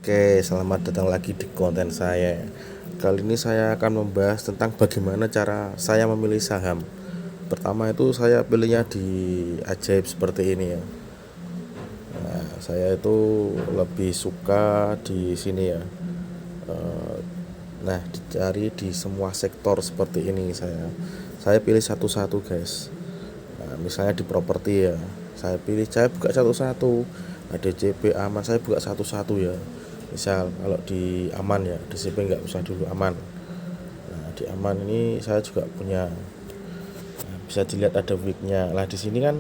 Oke, selamat datang lagi di konten saya. Kali ini saya akan membahas tentang bagaimana cara saya memilih saham. Pertama itu saya pilihnya di ajaib seperti ini ya. Nah, saya itu lebih suka di sini ya. Eh, Nah, dicari di semua sektor seperti ini saya. Saya pilih satu-satu guys. Nah, misalnya di properti ya, saya buka satu-satu. Ada DCP aman, saya buka satu-satu ya. Misal kalau di aman ya, DCP nggak usah dulu aman. Nah, di aman ini saya juga punya. Nah, bisa dilihat ada weeknya. Nah, di sini kan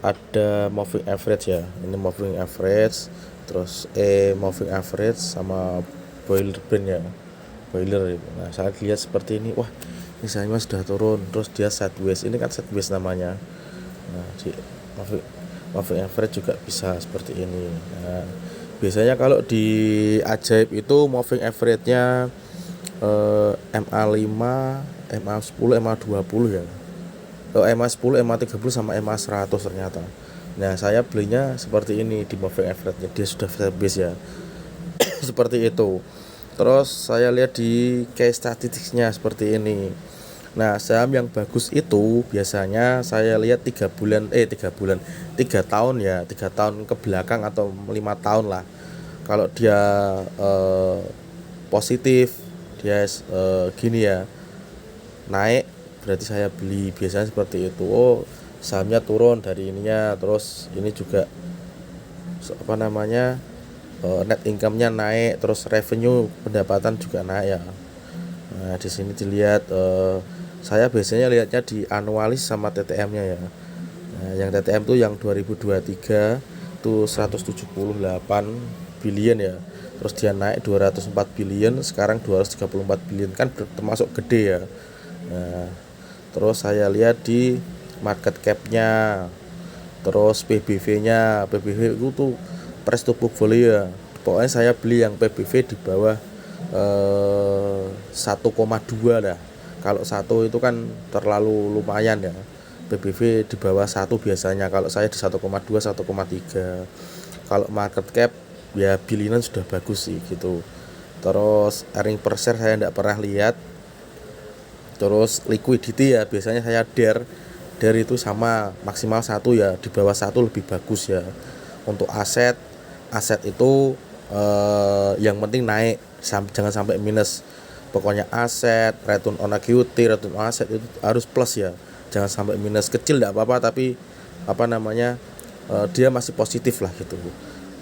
ada moving average ya. Ini moving average, terus moving average sama boiler band ya. Boiler itu. Nah, saya lihat seperti ini, wah misalnya sudah turun, terus dia sideways, ini kan sideways namanya. Nah, di moving average juga bisa seperti ini. Nah, biasanya kalau di ajaib itu moving average-nya MA5, MA10, MA20 ya. MA10, MA30 sama MA100 ternyata. Nah, saya belinya seperti ini di moving average-nya, dia sudah sideways ya. Seperti itu. Terus saya lihat di case statistiknya seperti ini. Nah, saham yang bagus itu biasanya saya lihat 3 tahun ya, 3 tahun ke belakang atau 5 tahun lah. Kalau dia eh, positif, dia gini ya, naik, berarti saya beli. Biasanya seperti itu. Oh, sahamnya turun dari ininya, terus ini juga apa namanya, net income-nya naik, terus revenue pendapatan juga naik ya. Nah, di sini dilihat saya biasanya lihatnya di anualis sama TTM-nya ya. Nah, yang TTM tuh yang 2023 tuh 178 billion ya. Terus dia naik 204 billion, sekarang 234 billion, kan termasuk gede ya. Nah, terus saya lihat di market cap-nya, terus PBV-nya. PBV itu tuh price to book value ya. Pokoknya saya beli yang PBV di bawah 1,2 lah. Kalau satu itu kan terlalu lumayan ya. PBV di bawah satu biasanya. Kalau saya di 1,2, 1,3. Kalau market cap ya bilinan sudah bagus sih gitu. Terus earning per share saya tidak pernah lihat. Terus liquidity ya biasanya saya dare itu sama maksimal satu ya, di bawah satu lebih bagus ya. Untuk aset itu yang penting naik, jangan sampai minus. Pokoknya aset, return on equity, return on aset itu harus plus ya, jangan sampai minus. Kecil tidak apa-apa, tapi apa namanya, dia masih positif lah gitu.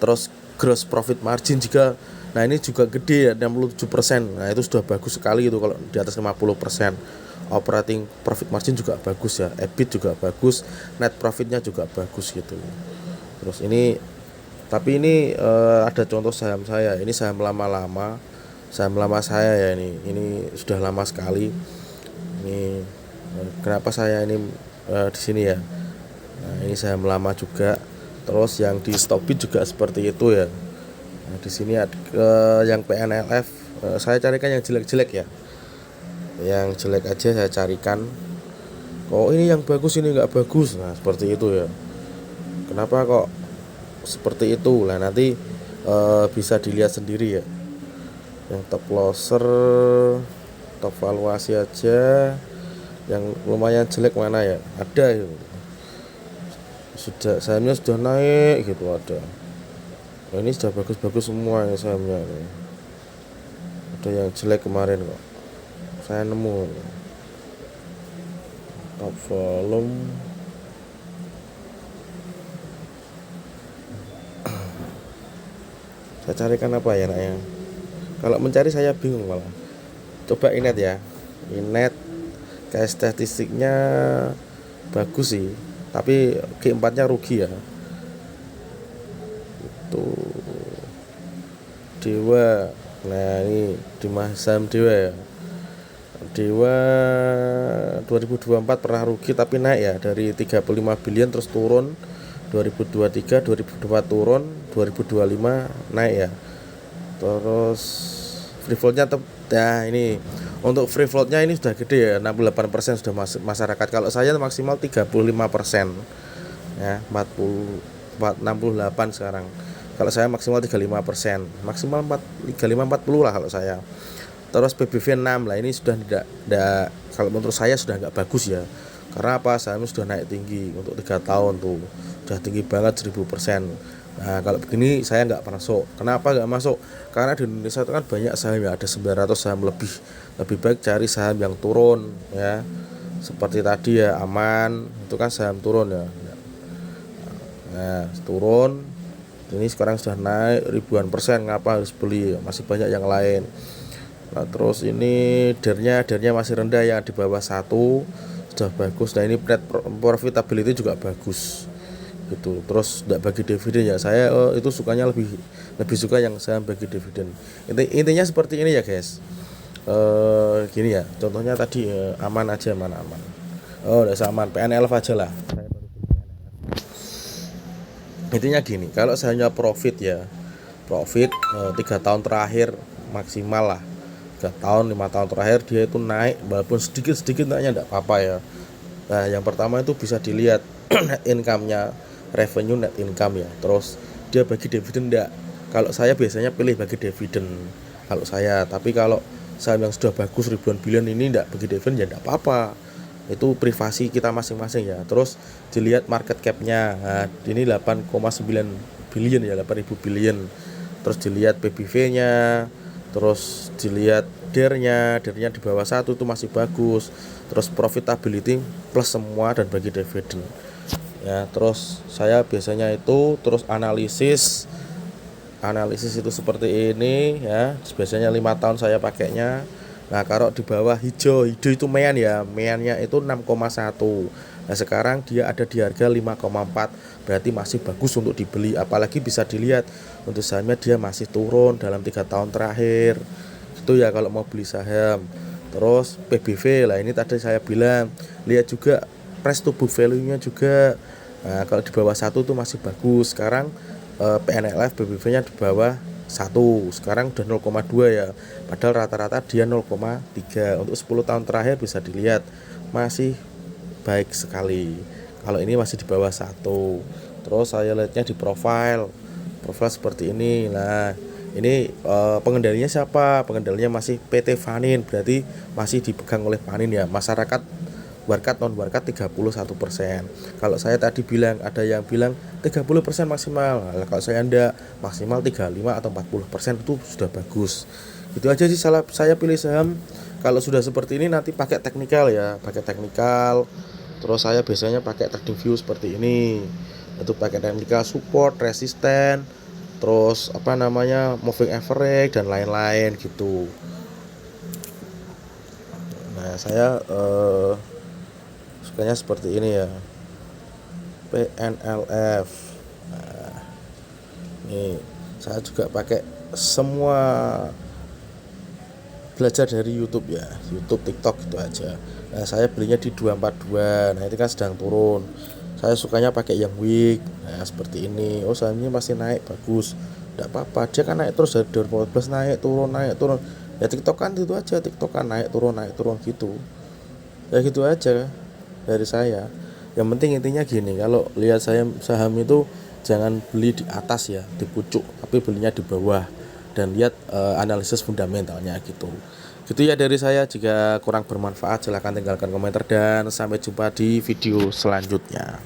Terus gross profit margin juga, nah ini juga gede ya, 67%. Nah itu sudah bagus sekali itu kalau di atas 50%. Operating profit margin juga bagus ya, EBIT juga bagus, net profitnya juga bagus gitu. Terus ini, tapi ini ada contoh saham saya. Ini saham lama saya ya, ini sudah lama sekali. Ini kenapa saya ini di sini ya. Nah, ini saham lama juga. Terus yang di Stopit juga seperti itu ya. Nah, di sini ada yang PNLF, saya carikan yang jelek-jelek ya. Yang jelek aja saya carikan. Oh ini yang bagus, ini nggak bagus. Nah seperti itu ya. Kenapa kok seperti itu lah, nanti bisa dilihat sendiri ya. Yang top losser, top valuasi aja, yang lumayan jelek mana ya, ada ya. Sahamnya sudah naik gitu ada. Nah, ini sudah bagus-bagus semua ya sahamnya. Ada yang jelek kemarin kok saya nemu. Top volume, saya carikan apa ya naknya. Kalau mencari saya bingung malah. Coba Inet ya. Inet kayak statistiknya bagus sih, tapi G4-nya rugi ya. Itu Dewa. Nah, ini di saham Dewa ya. Dewa 2024 pernah rugi tapi naik ya, dari 35 billion terus turun. 2023, 2024 turun, 2025 naik ya. Terus free floatnya nah ini untuk free floatnya ini sudah gede ya, 68% sudah masuk masyarakat. Kalau saya maksimal 35% ya, 68 sekarang Kalau saya maksimal 35%, maksimal 35-40 lah kalau saya. Terus PBV 6 lah, ini sudah tidak, kalau menurut saya sudah nggak bagus ya. Karena apa? Sahamnya sudah naik tinggi untuk 3 tahun tuh, sudah tinggi banget 1000%. Nah kalau begini saya nggak masuk. Kenapa nggak masuk? Karena di Indonesia itu kan banyak saham ya, ada 900 saham lebih. Lebih baik cari saham yang turun ya. Seperti tadi ya, Aman itu kan saham turun ya. Nah turun, ini sekarang sudah naik ribuan persen, ngapa harus beli? Masih banyak yang lain. Nah terus ini dernya masih rendah ya, di bawah 1 sudah bagus. Nah ini net profitability juga bagus gitu. Terus tidak bagi dividen ya, saya itu sukanya lebih suka yang saham bagi dividen. Intinya seperti ini ya guys. Gini ya, contohnya tadi aman aja, aman. Udah Aman, PNLF aja lah. Intinya gini, kalau saya profit ya, profit 3 tahun terakhir maksimal lah, 3 tahun 5 tahun terakhir dia itu naik, walaupun sedikit naiknya tidak apa-apa ya. Nah yang pertama itu bisa dilihat net income-nya, revenue net income ya. Terus dia bagi dividen enggak. Kalau saya biasanya pilih bagi dividen kalau saya, tapi kalau saham yang sudah bagus ribuan bilion ini enggak bagi dividen ya enggak apa-apa, itu privasi kita masing-masing ya. Terus dilihat market cap-nya, nah, ini 8,9 billion ya, 8.000 billion. Terus dilihat PBV-nya, terus dilihat dernya di bawah 1 itu masih bagus. Terus profitability plus semua dan bagi dividen ya. Terus saya biasanya itu terus analisis itu seperti ini ya, biasanya 5 tahun saya pakainya. Nah kalau di bawah hijau itu mean ya, meannya itu 6,1. Nah sekarang dia ada di harga 5,4, berarti masih bagus untuk dibeli. Apalagi bisa dilihat untuk sahamnya dia masih turun dalam 3 tahun terakhir itu ya kalau mau beli saham. Terus PBV lah, ini tadi saya bilang, lihat juga price to book value-nya juga. Nah kalau di bawah 1 tuh masih bagus. Sekarang PNLF PBV-nya di bawah 1, sekarang udah 0,2 ya, padahal rata-rata dia 0,3. Untuk 10 tahun terakhir bisa dilihat masih baik sekali. Kalau ini masih di bawah 1. Terus saya lihatnya di profile seperti ini. Nah ini pengendalinya siapa? Pengendalinya masih PT Vanin, berarti masih dipegang oleh Vanin ya. Masyarakat warkat non warkat 31%. Kalau saya tadi bilang, ada yang bilang 30% maksimal. Nah, kalau saya enggak, maksimal 35 atau 40% itu sudah bagus. Itu aja sih saya pilih saham. Kalau sudah seperti ini nanti pakai teknikal ya, pakai teknikal. Terus saya biasanya pakai trading view seperti ini. Itu pakai teknikal, support, resisten, terus moving average dan lain-lain gitu. Nah saya sukanya seperti ini ya, PNLF. Nah, ini saya juga pakai semua, belajar dari YouTube ya, YouTube, TikTok gitu aja. Nah saya belinya di 242. Nah itu kan sedang turun, saya sukanya pakai yang week. Nah seperti ini, sahamnya masih naik bagus, tidak apa-apa, dia kan naik terus dari 2014, naik turun ya. TikTok kan itu aja, TikTok kan naik turun gitu ya, gitu aja dari saya. Yang penting intinya gini, kalau lihat saya saham itu jangan beli di atas ya, di pucuk, tapi belinya di bawah dan lihat analisis fundamentalnya gitu ya dari saya. Jika kurang bermanfaat silahkan tinggalkan komentar dan sampai jumpa di video selanjutnya.